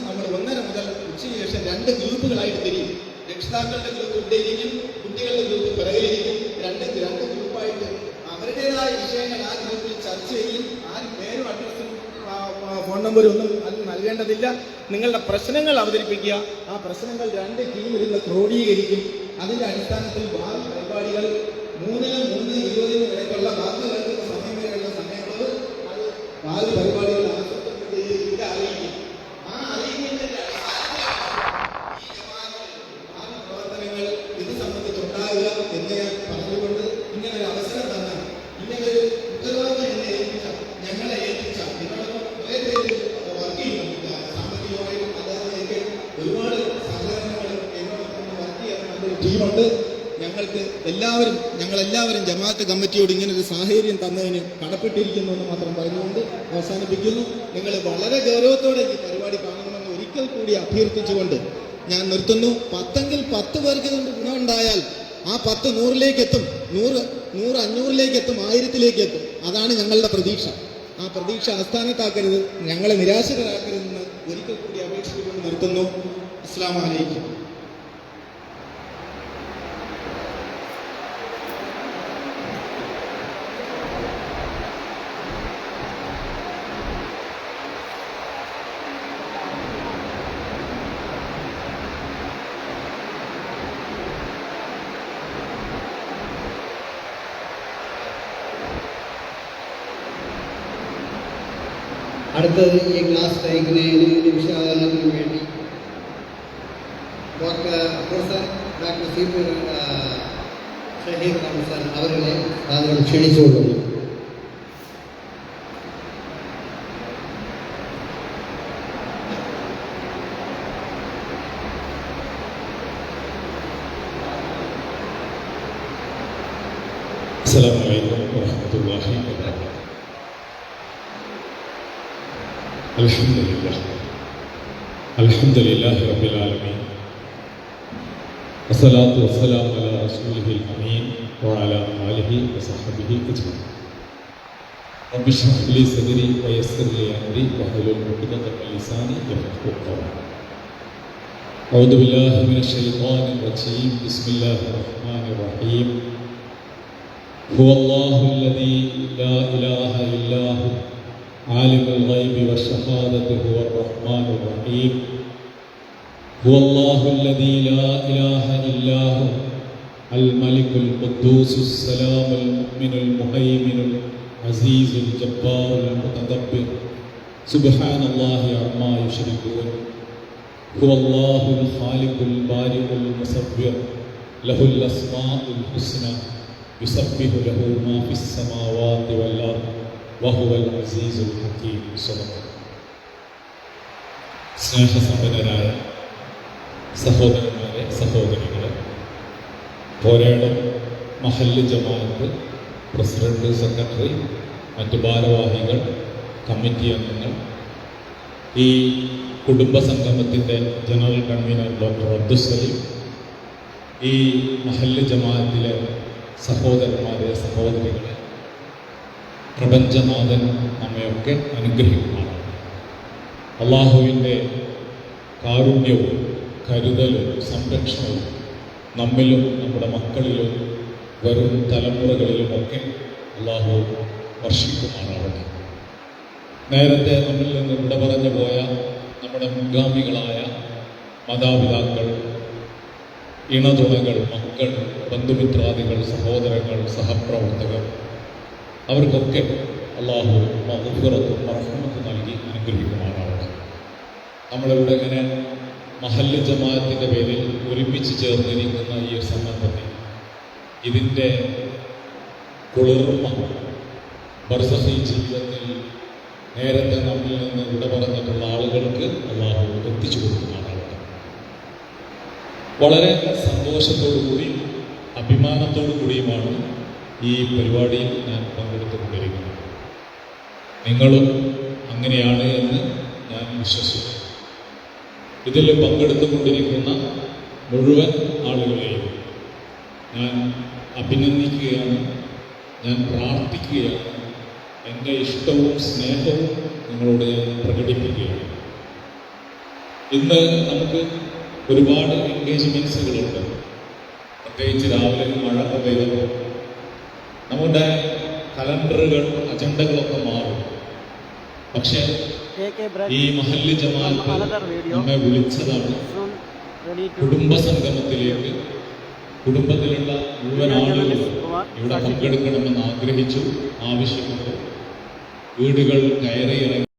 നമ്മൾ 1:30 മുതൽ ഉച്ചയ്ക്ക് ശേഷം 2 ഗ്രൂപ്പുകളായിട്ട് തിരിയും. രക്ഷിതാക്കളുടെ ഗ്രൂപ്പ് ഇവിടെയിരിക്കും, കുട്ടികളുടെ ഗ്രൂപ്പ് പിറകിലിരിക്കും. രണ്ട് ഗ്രൂപ്പായിട്ട് അവരുടേതായ വിഷയങ്ങൾ ആ ഗ്രൂപ്പിൽ ചർച്ച ചെയ്യും. ആരും പേരും അഡ്രസ്സും ഫോൺ നമ്പരും ഒന്നും അത് നൽകേണ്ടതില്ല. നിങ്ങളുടെ പ്രശ്നങ്ങൾ അവതരിപ്പിക്കുക. ആ പ്രശ്നങ്ങൾ 2 ടീമിരുന്ന് ക്രോഡീകരിക്കും. അതിൻ്റെ അടിസ്ഥാനത്തിൽ ഭാവി പരിപാടികൾ 3-3:20 വരെയുള്ള ബാക്കി കേൾക്കുന്ന സമയം വരെയുള്ള സമയങ്ങൾ അത് ഭാവി പരിപാടികൾ ആസൂത്രണം ചെയ്ത് അറിയിക്കും. ആ അറിയിക്കുന്നതിന്റെ ഭാവി പ്രവർത്തനങ്ങൾ ഇത് സംബന്ധിച്ചുണ്ടാകുക എന്ന് ഞാൻ പറഞ്ഞുകൊണ്ട് ഇങ്ങനെ ഒരു അവസരം തന്നാൽ, ഇങ്ങനെ ഒരു ഉത്തരവാദിത്വം ഞങ്ങളെ ഏൽപ്പിച്ച നിങ്ങളൊന്നും കുറേ പേര് വർക്ക് ചെയ്യുന്നുണ്ട്. സാമ്പത്തികമായിട്ടും അല്ലാതെ എനിക്ക് ഒരുപാട് സഹകരണങ്ങൾ എന്നോടൊപ്പം വർക്ക് ചെയ്യുന്ന നല്ലൊരു ടീമുണ്ട്. ഞങ്ങളെല്ലാവരും ജമാഅത്ത് കമ്മിറ്റിയോട് ഇങ്ങനൊരു സാഹചര്യം തന്നതിന് കടപ്പെട്ടിരിക്കുന്നു എന്ന് മാത്രം പറഞ്ഞുകൊണ്ട് അവസാനിപ്പിക്കുന്നു. നിങ്ങൾ വളരെ ഗൗരവത്തോടെ ഈ പരിപാടി കാണണമെന്ന് ഒരിക്കൽ കൂടി അഭ്യർത്ഥിച്ചുകൊണ്ട് ഞാൻ നിർത്തുന്നു. 10-എങ്കിൽ 10 പേർക്ക് ഗുണമുണ്ടായാൽ ആ 10 100-ലേക്ക് എത്തും, 100 500-ലേക്ക് എത്തും, 1000-ലേക്ക് എത്തും. അതാണ് ഞങ്ങളുടെ പ്രതീക്ഷ. ആ പ്രതീക്ഷ അസ്ഥാനത്താക്കരുത്, ഞങ്ങളെ നിരാശരാക്കരുതെന്ന് ഒരിക്കൽ കൂടി അപേക്ഷിച്ചുകൊണ്ട് നിർത്തുന്നു. അസ്സലാമു അലൈക്കും. അടുത്തത് ഈ ക്ലാസ് ടൈമിന് വിശകലനത്തിന് വേണ്ടി പ്രൊഫസർ ഡോക്ടർ ഷഹീർ റംസാൻ അവരെ സാധനം ക്ഷണിച്ചുകൊള്ളുന്നു. السلام عليكم ورحمة الله وبركاته. الحمد لله رب العالمين والصلاة والسلام على رسوله الأمين وعلى آله وصحبه أجمعين. رب اشرح لي صدري ويسر لي أمري واحلل عقدة من لساني يفقهوا قولي. أعوذ بالله من الشيطان الرجيم. بسم الله الرحمن الرحيم. هو الله الذي لا إله إلا هو عالم الغيب والشهادة هو الرحمن الرحيم. هو الله الذي لا إله إلا هو الملك القدوس السلام المؤمن المهيمن العزيز الجبار المتكبر سبحان الله عما يشركون. هو الله الخالق البارئ المصور له الأسماء الحسنى يسبح له ما في السماوات والأرض وهو العزيز الحكيم. സ്നേഹസമ്പന്നരായ സഹോദരന്മാരെ, സഹോദരികളെ, പോരാടം മഹല്ല് ജമാഅത്ത് പ്രസിഡന്റ്, സെക്രട്ടറി, മറ്റ് ഭാരവാഹികൾ, കമ്മിറ്റി അംഗങ്ങൾ, ഈ കുടുംബ സംഗമത്തിൻ്റെ ജനറൽ കൺവീനർ ഡോക്ടർ അബ്ദുസ്സലീം, ഈ മഹല്ല് ജമാഅത്തിലെ സഹോദരന്മാരെ, സഹോദരികളെ, പ്രപഞ്ചനാഥൻ നമ്മയൊക്കെ അനുഗ്രഹിക്കുമാണ്. അള്ളാഹുവിൻ്റെ കാരുണ്യവും കരുതലും സംരക്ഷണവും നമ്മിലും നമ്മുടെ മക്കളിലും വരും തലമുറകളിലുമൊക്കെ അള്ളാഹു വർഷിക്കുമാറാവട്ടെ. നേരത്തെ നമ്മിൽ നിന്ന് ഇവിടെ പറഞ്ഞു പോയ നമ്മുടെ മുൻഗാമികളായ മാതാപിതാക്കൾ, ഇണതുണകൾ, മക്കൾ, ബന്ധുമിത്രാദികൾ, സഹോദരങ്ങൾ, സഹപ്രവർത്തകർ, അവർക്കൊക്കെ അള്ളാഹു മഗ്ഫിറത്തും റഹ്മത്തും നൽകി അനുഗ്രഹിക്കുമാറാവട്ടെ. നമ്മളിവിടെ ഇങ്ങനെ മഹല്ല് ജമാഅത്തിൻ്റെ പേരിൽ ഒരുമിച്ച് ചേർന്നിരിക്കുന്ന ഈ ഒരു സന്ദർഭത്തിൽ ഇതിൻ്റെ കുളിർമ ബർസഖി ജീവിതത്തിൽ നേരത്തെ നമ്മിൽ നിന്ന് വിട പറഞ്ഞിട്ടുള്ള ആളുകൾക്ക് അള്ളാഹു എത്തിച്ചു കൊടുക്കുമാറാവട്ടെ. വളരെ സന്തോഷത്തോടു കൂടിയും അഭിമാനത്തോടു കൂടിയുമാണ് ഈ പരിപാടിയിൽ ഞാൻ പങ്കെടുത്തുകൊണ്ടിരിക്കുന്നത്. നിങ്ങളും അങ്ങനെയാണ് എന്ന് ഞാൻ വിശ്വസിക്കുന്നു. ഇതിൽ പങ്കെടുത്തുകൊണ്ടിരിക്കുന്ന മുഴുവൻ ആളുകളെയും ഞാൻ അഭിനന്ദിക്കുകയാണ്, ഞാൻ പ്രാർത്ഥിക്കുകയാണ്, എൻ്റെ ഇഷ്ടവും സ്നേഹവും നിങ്ങളോട് ഞാൻ പ്രകടിപ്പിക്കുകയാണ്. ഇന്ന് നമുക്ക് ഒരുപാട് എൻഗേജ്മെൻറ്റ്സുകളുണ്ട്. പ്രത്യേകിച്ച് രാവിലെ മഴ പെയ്തപ്പോൾ നമ്മുടെ കലണ്ടറുകൾ, അജണ്ടകളൊക്കെ മാറും. പക്ഷേ ഈ മഹല്ല് ജമാഅത്ത് നമ്മെ വിളിച്ചതാണ് കുടുംബസംഗമത്തിലേക്ക്. കുടുംബത്തിലുള്ള മുഴുവൻ ആളുകളും ഇവിടെ പങ്കെടുക്കണമെന്ന് ആഗ്രഹിച്ചു, ആവശ്യപ്പെട്ടു. വീടുകൾ കയറി ഇറങ്ങി